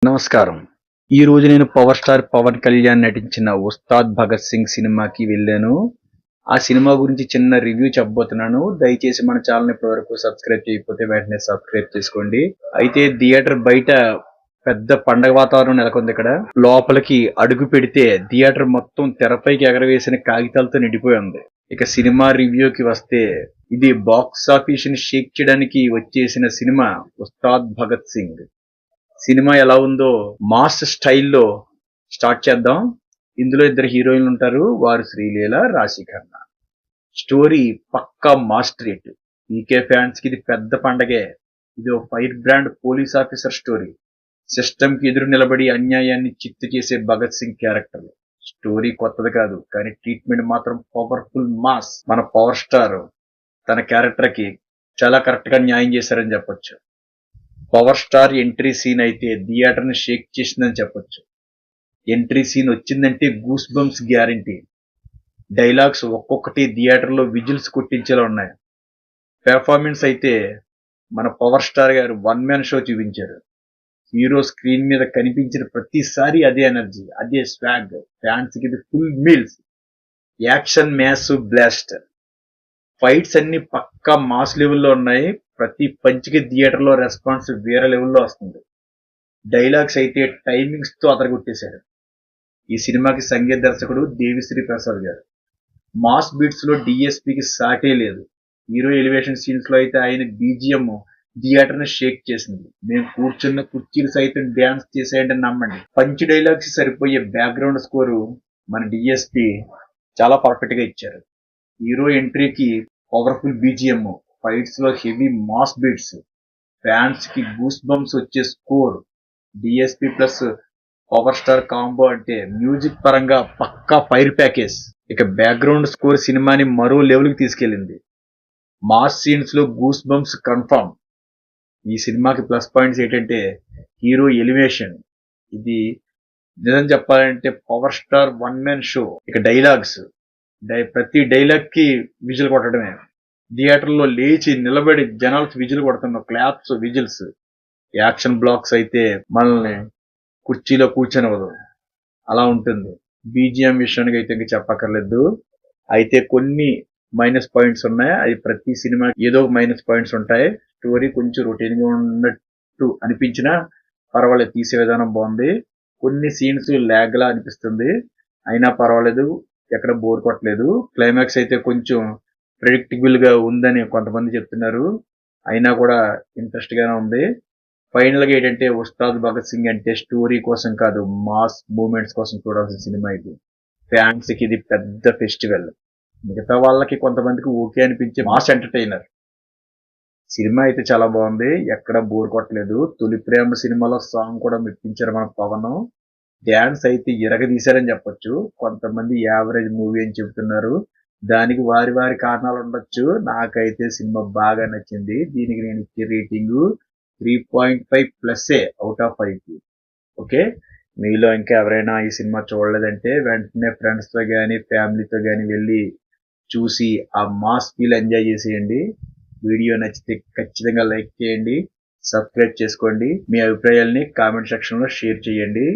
నమస్కారం. ఈ రోజు నేను పవర్ స్టార్ పవన్ కళ్యాణ్ నటించిన ఉస్తాద్ భగత్ సింగ్ సినిమాకి వెళ్ళాను. ఆ సినిమా గురించి చిన్న రివ్యూ చెప్పబోతున్నాను. దయచేసి మన ఛానల్ ఇప్పటివరకు సబ్స్క్రైబ్ చేయకపోతే వెంటనే సబ్స్క్రైబ్ చేసుకోండి. అయితే థియేటర్ బయట పెద్ద పండగ వాతావరణం నెలకొంది ఇక్కడ. లోపలికి అడుగు పెడితే థియేటర్ మొత్తం తెరపైకి ఎగరవేసిన కాగితాలతో నిండిపోయి ఉంది. ఇక సినిమా రివ్యూకి వస్తే ఇది బాక్స్ ఆఫీస్ ని షేక్ చేయడానికి వచ్చేసిన సినిమా ఉస్తాద్ భగత్ సింగ్. సినిమా ఎలా ఉందో మాస్ స్టైల్లో స్టార్ట్ చేద్దాం. ఇందులో ఇద్దరు హీరోయిన్లు ఉంటారు. వారు శ్రీలీల, రాశిఖన్నా. స్టోరీ పక్కా మాస్ ట్రీట్. పీకే ఫ్యాన్స్ కి ఇది పెద్ద పండగే. ఇది ఒక fire brand police officer story. System కి ఎదురు నిలబడి అన్యాయాన్ని చిత్తు చేసే భగత్ సింగ్ క్యారెక్టర్. స్టోరీ కొత్తది కాదు, కానీ ట్రీట్మెంట్ మాత్రం పవర్ఫుల్ మాస్. మన పవర్ స్టార్ తన క్యారెక్టర్ కి చాలా కరెక్ట్ గా న్యాయం చేశారని చెప్పొచ్చు. పవర్ స్టార్ ఎంట్రీ సీన్ అయితే థియేటర్ ని షేక్ చేసిందని చెప్పొచ్చు. ఎంట్రీ సీన్ వచ్చిందంటే గూస్ బంప్స్ గ్యారంటీ. డైలాగ్స్ ఒక్కొక్కటి థియేటర్ లో విజిల్స్ కొట్టించేలా ఉన్నాయి. పెర్ఫార్మెన్స్ అయితే మన పవర్ స్టార్ గారు వన్ మ్యాన్ షో చూపించారు. హీరో స్క్రీన్ మీద కనిపించిన ప్రతిసారి అదే ఎనర్జీ, అదే స్వాగ్. ఫ్యాన్స్ కి ఇది full meals. Action mass blast. Fights అన్ని పక్కా మాస్ లెవెల్లో ఉన్నాయి. ప్రతి పంచ్కి థియేటర్ లో రెస్పాన్స్ వేరే లెవెల్లో వస్తుంది. డైలాగ్స్ అయితే టైమింగ్స్ తో అదరగొట్టేశాడు. ఈ సినిమాకి సంగీత దర్శకుడు దేవిశ్రీ ప్రసాద్ గారు. మాస్ బీట్స్ లో డిఎస్పీకి సాటే లేదు. హీరో ఎలివేషన్ సీన్స్ లో అయితే ఆయన బీజిఎం థియేటర్ ని షేక్ చేసింది. మేము కూర్చున్న కుర్చీలు సైతం డ్యాన్స్ చేసేయండి నమ్మండి. పంచ్ డైలాగ్స్ సరిపోయే బ్యాక్గ్రౌండ్ స్కోరు మన డిఎస్పీ చాలా పర్ఫెక్ట్ గా ఇచ్చారు. హీరో ఎంట్రీకి పవర్ఫుల్ బీజిఎం, ఫైట్స్ లో హెవీ మాస్ బీట్స్, ఫ్యాన్స్ కి గూస్ బంప్స్ వచ్చే score. DSP plus power star combo అంటే మ్యూజిక్ పరంగా పక్కా ఫైర్ ప్యాకేజ్. ఇక బ్యాక్గ్రౌండ్ స్కోర్ సినిమాని మరో లెవెల్ కి తీసుకెళ్లింది. మాస్ సీన్స్ లో గూస్ బంప్స్ కన్ఫర్మ్. ఈ సినిమాకి ప్లస్ పాయింట్స్ ఏంటంటే హీరో ఎలివేషన్. ఇది నిజం చెప్పాలంటే power star one man show. ఇక డైలాగ్స్, ప్రతి డైలాగ్ కి విజిల్ కొట్టడమే. థియేటర్ లో లేచి నిలబడి జనాలు విజిల్ కొడుతున్న క్లాప్స్, విజిల్స్. యాక్షన్ బ్లాక్స్ అయితే మనల్ని కుర్చీలో కూర్చొనివ్వదు, అలా ఉంటుంది. బీజిఎం విషయానికి అయితే ఇంకా చెప్పక్కర్లేదు. అయితే కొన్ని మైనస్ పాయింట్స్ ఉన్నాయి. అది ప్రతి సినిమా ఏదో మైనస్ పాయింట్స్ ఉంటాయి. స్టోరీ కొంచెం రొటీన్ గా ఉన్నట్టు అనిపించినా పర్వాలేదు, తీసే విధానం బాగుంది. కొన్ని సీన్స్ లాగ్ లా అనిపిస్తుంది, అయినా పర్వాలేదు, ఎక్కడ బోర్ కొట్టలేదు. క్లైమాక్స్ అయితే కొంచెం ప్రెడిక్టబుల్ గా ఉందని కొంతమంది చెప్తున్నారు, అయినా కూడా ఇంట్రెస్ట్ గానే ఉంది. ఫైనల్ గా ఏంటంటే ఉస్తాద్ భగత్ సింగ్ అంటే స్టోరీ కోసం కాదు, మాస్ మూమెంట్స్ కోసం చూడాల్సిన సినిమా ఇది. ఫ్యాన్స్ కి ఇది పెద్ద ఫెస్టివల్. మిగతా వాళ్ళకి కొంతమందికి ఓకే అనిపించే మాస్ ఎంటర్టైనర్. సినిమా అయితే చాలా బాగుంది, ఎక్కడ బోర్ కొట్టలేదు. తొలి ప్రేమ సినిమాలో సాంగ్ కూడా మెప్పించారు మన పవన్. డ్యాన్స్ అయితే ఇరగదీశారని చెప్పొచ్చు. కొంతమంది యావరేజ్ మూవీ అని చెబుతున్నారు, దానికి వారి వారి కారణాలు ఉండొచ్చు. నాకైతే సినిమా బాగా నచ్చింది. దీనికి నేను ఇచ్చే rating 3.5 plus out of 5. Okay, మీలో ఇంకా ఎవరైనా ఈ సినిమా చూడలేదంటే వెంటనే ఫ్రెండ్స్ తో గానీ ఫ్యామిలీతో గానీ వెళ్ళి చూసి ఆ మాస్ ఫీల్ ఎంజాయ్ చేసేయండి. వీడియో నచ్చితే ఖచ్చితంగా లైక్ చేయండి, సబ్స్క్రైబ్ చేసుకోండి, మీ అభిప్రాయాల్ని కామెంట్ సెక్షన్ లో షేర్ చేయండి.